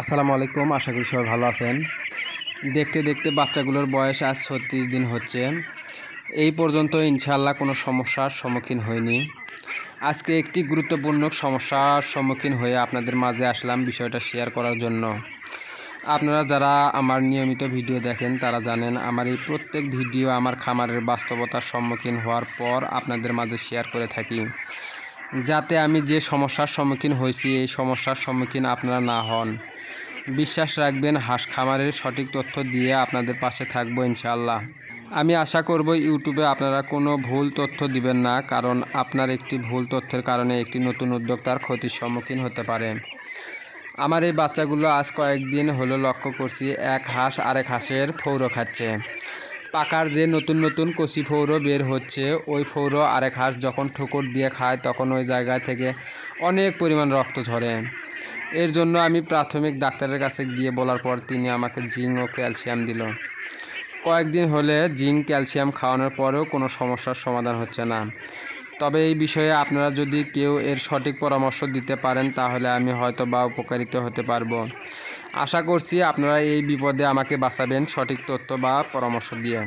আসসালামু আলাইকুম। আশা করি সবাই ভালো আছেন। দেখতে দেখতে বাচ্চাগুলোর বয়স আজ ৩৬ দিন হচ্ছে। এই পর্যন্ত ইনশাআল্লাহ কোনো সমস্যার সম্মুখীন হইনি। আজকে একটি গুরুত্বপূর্ণ সমস্যার সম্মুখীন হয়ে আপনাদের মাঝে আসলাম বিষয়টা শেয়ার করার জন্য। আপনারা যারা আমার নিয়মিত ভিডিও দেখেন তারা জানেন আমার এই প্রত্যেক ভিডিও আমার খামারের বাস্তবতার সম্মুখীন হওয়ার পর আপনাদের মাঝে শেয়ার করে থাকি, যাতে আমি যে সমস্যার সম্মুখীন হয়েছি এই সমস্যার সম্মুখীন আপনারা না হন। বিশ্বাস রাখবেন, হাঁস খামারের সঠিক তথ্য দিয়ে আপনাদের পাশে থাকবো ইনশাআল্লাহ। আমি আশা করব ইউটিউবে আপনারা কোনো ভুল তথ্য দিবেন না, কারণ আপনার একটি ভুল তথ্যের কারণে একটি নতুন উদ্যোক্তার ক্ষতির সম্মুখীন হতে পারে। আমার এই বাচ্চাগুলো আজ কয়েকদিন হলো লক্ষ্য করছি এক হাঁস আরেক হাঁসের ফৌরো খাচ্ছে। পাকার যে নতুন নতুন কচি ফৌরো বের হচ্ছে, ওই ফৌরো আরেক হাঁস যখন ঠোকর দিয়ে খায় তখন ওই জায়গা থেকে অনেক পরিমাণ রক্ত ঝরে। এর জন্য আমি প্রাথমিক ডাক্তারের কাছে গিয়ে বলার পর তিনি আমাকে জিঙ্ক ও ক্যালসিয়াম দিল। কয়েকদিন হলে জিঙ্ক ক্যালসিয়াম খাওয়ানোর পরেও কোনো সমস্যার সমাধান হচ্ছে না। তবে এই বিষয়ে আপনারা যদি কেউ এর সঠিক পরামর্শ দিতে পারেন তাহলে আমি হয়তো বা উপকারিত হতে পারবো। আশা করছি আপনারা এই বিপদে আমাকে বাঁচাবেন সঠিক তথ্য বা পরামর্শ দিয়ে।